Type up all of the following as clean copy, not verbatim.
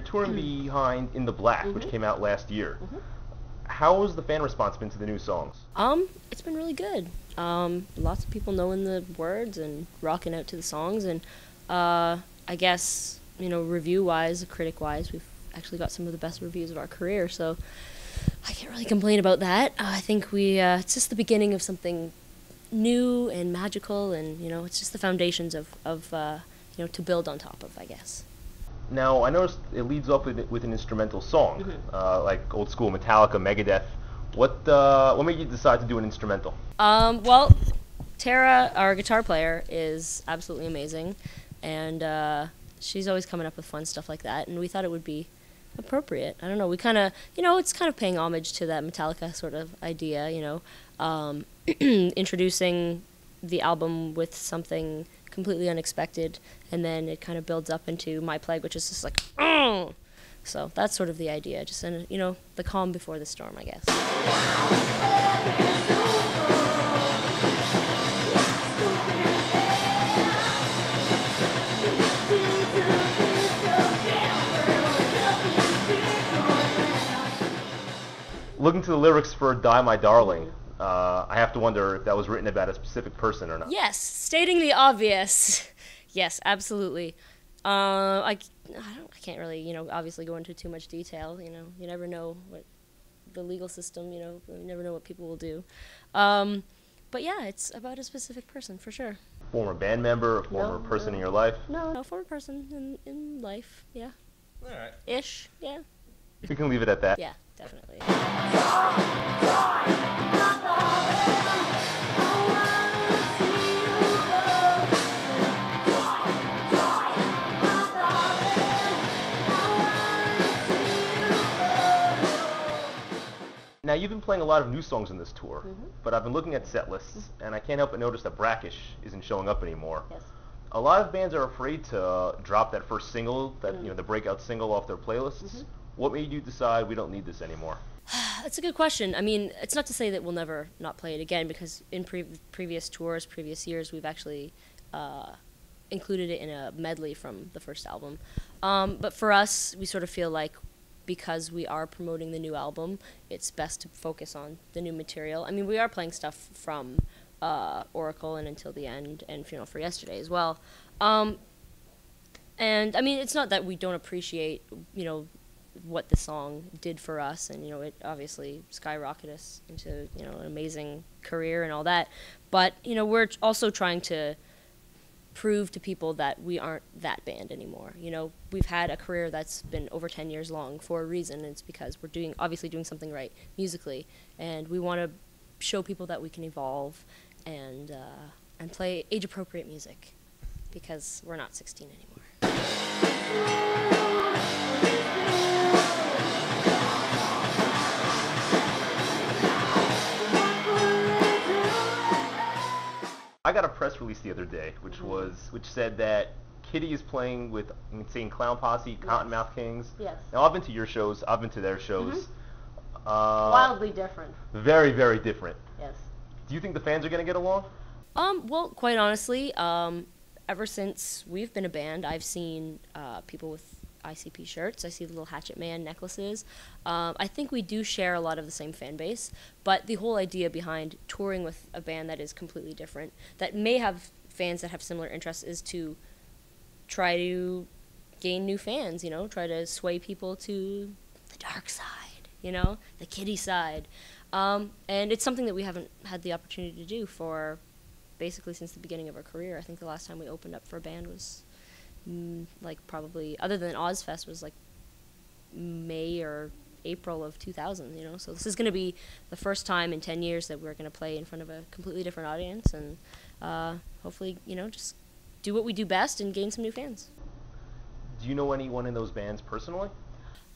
touring behind In the Black, which came out last year. How has the fan response been to the new songs? It's been really good. Lots of people knowing the words and rocking out to the songs, and I guess, review-wise, critic-wise, we've actually got some of the best reviews of our career, so I can't really complain about that. I think it's just the beginning of something new and magical, and, it's just the foundations of to build on top of, I guess. Now, I noticed it leads off with an instrumental song, like old school Metallica, Megadeth. What made you decide to do an instrumental? Well, Tara, our guitar player, is absolutely amazing, and she's always coming up with fun stuff like that, and we thought it would be appropriate. I don't know, we kind of, it's kind of paying homage to that Metallica sort of idea, introducing the album with something completely unexpected, and then it kind of builds up into My Plague, which is just like, oh! So that's sort of the idea, just, the calm before the storm, I guess. Looking to the lyrics for Die My Darling, I have to wonder if that was written about a specific person or not. Yes, stating the obvious. Yes, absolutely. I can't really, obviously go into too much detail. You never know what the legal system, you never know what people will do. But yeah, it's about a specific person, for sure. Former band member, a former person in your life? No, former person in life, yeah. All right. Ish, yeah. We can leave it at that. Yeah, definitely. Now, you've been playing a lot of new songs in this tour, but I've been looking at set lists, and I can't help but notice that Brackish isn't showing up anymore. Yes. A lot of bands are afraid to drop that first single, the breakout single off their playlists. What made you decide we don't need this anymore? That's a good question. I mean, it's not to say that we'll never not play it again, because in previous tours, previous years, we've actually included it in a medley from the first album. But for us, we sort of feel like, because we are promoting the new album, it's best to focus on the new material. I mean, we are playing stuff from Oracle and Until the End and Funeral for Yesterday as well. And I mean, it's not that we don't appreciate, what the song did for us, and, it obviously skyrocketed us into, an amazing career and all that. But, we're also trying to prove to people that we aren't that band anymore. We've had a career that's been over 10 years long for a reason, and it's because we're obviously doing something right musically, and we want to show people that we can evolve and play age-appropriate music, because we're not 16 anymore. I got a press release the other day, which said that Kittie is playing with Insane Clown Posse, Cottonmouth Kings. Yes. Now, I've been to your shows, I've been to their shows. Wildly different. Very, very different. Yes. Do you think the fans are going to get along? Well, quite honestly, ever since we've been a band, I've seen people with ICP shirts. I see the little Hatchet Man necklaces. I think we do share a lot of the same fan base, but the whole idea behind touring with a band that is completely different, that may have fans that have similar interests, is to try to gain new fans, try to sway people to the dark side, the Kittie side. And it's something that we haven't had the opportunity to do for basically since the beginning of our career. I think the last time we opened up for a band was probably, other than Ozfest, was like May or April of 2000, So this is going to be the first time in 10 years that we're going to play in front of a completely different audience, and hopefully, just do what we do best and gain some new fans. Do you know anyone in those bands personally?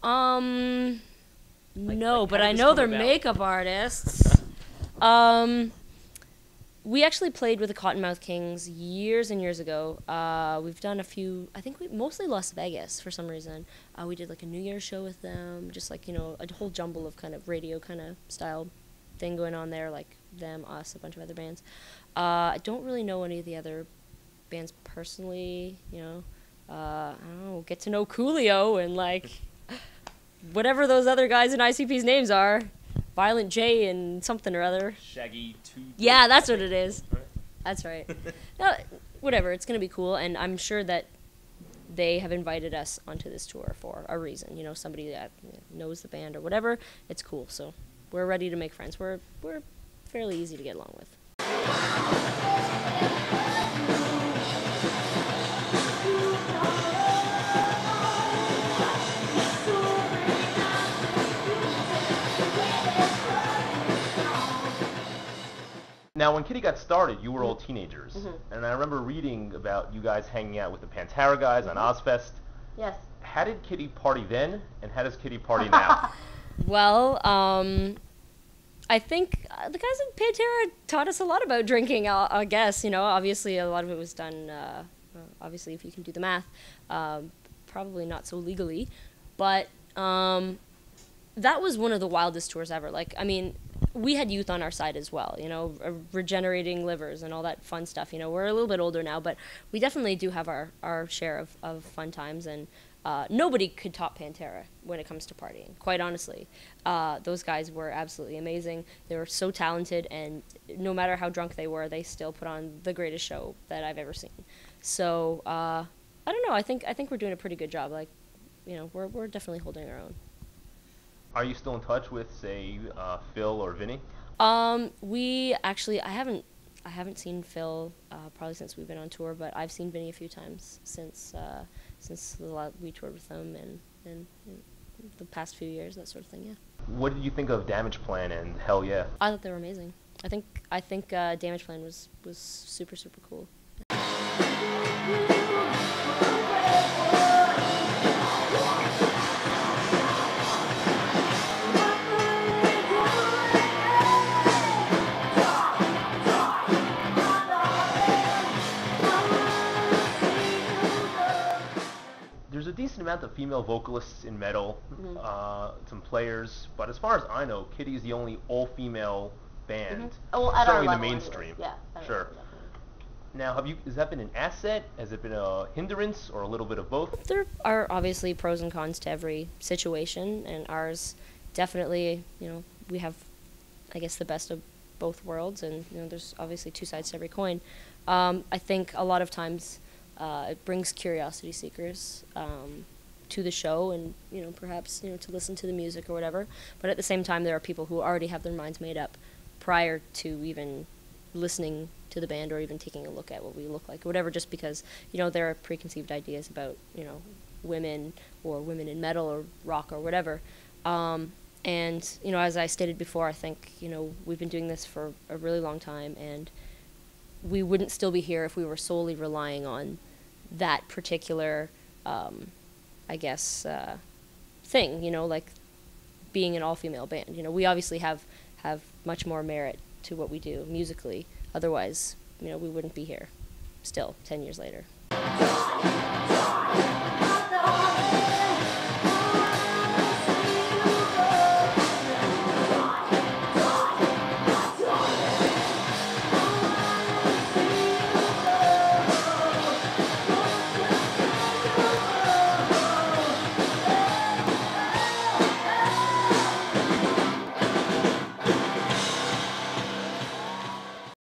No, but I know they're makeup artists. We actually played with the Cottonmouth Kings years and years ago. We've done a few, I think mostly Las Vegas for some reason. We did like a New Year's show with them, just like, a whole jumble of kind of radio kind of style thing going on there, like them, us, a bunch of other bands. I don't really know any of the other bands personally, I don't know, get to know Coolio and like whatever those other guys in ICP's names are. Violent J and something or other. Shaggy 2. Yeah, that's what it is. Right. That's right. No, whatever, it's going to be cool, and I'm sure that they have invited us onto this tour for a reason. You know, somebody that knows the band or whatever. It's cool, so we're ready to make friends. We're fairly easy to get along with. Now, when Kittie got started, you were all teenagers, and I remember reading about you guys hanging out with the Pantera guys on Ozfest. Yes. How did Kittie party then, and how does Kittie party now? Well, I think the guys in Pantera taught us a lot about drinking, I guess. You know, obviously a lot of it was done, obviously if you can do the math, probably not so legally. But that was one of the wildest tours ever. Like, I mean, we had youth on our side as well, you know, regenerating livers and all that fun stuff. You know, we're a little bit older now, but we definitely do have our share of fun times, and nobody could top Pantera when it comes to partying, quite honestly. Those guys were absolutely amazing. They were so talented, and no matter how drunk they were, they still put on the greatest show that I've ever seen. So, I don't know, I think we're doing a pretty good job. Like, you know, we're definitely holding our own. Are you still in touch with, say, Phil or Vinny? We actually, I haven't seen Phil probably since we've been on tour, but I've seen Vinny a few times since we toured with them and the past few years, that sort of thing. Yeah. What did you think of Damage Plan and Hell Yeah? I thought they were amazing. I think Damage Plan was super cool. There's a decent amount of female vocalists in metal, some players, but as far as I know, Kittie is the only all-female band, Well, at certainly our in the level, mainstream. yeah. Sure. Now, has that been an asset? Has it been a hindrance, or a little bit of both? There are obviously pros and cons to every situation, and ours definitely, you know, we have, I guess, the best of both worlds, and you know, there's obviously two sides to every coin. I think a lot of times it brings curiosity seekers to the show, and you know, perhaps, you know, to listen to the music or whatever. But at the same time, there are people who already have their minds made up prior to even listening to the band or even taking a look at what we look like or whatever, just because, you know, there are preconceived ideas about, you know, women or women in metal or rock or whatever. And, you know, as I stated before, I think, you know, we've been doing this for a really long time, and we wouldn't still be here if we were solely relying on that particular, I guess, thing, you know, like being an all-female band. You know, we obviously have much more merit to what we do musically. Otherwise, you know, we wouldn't be here still 10 years later.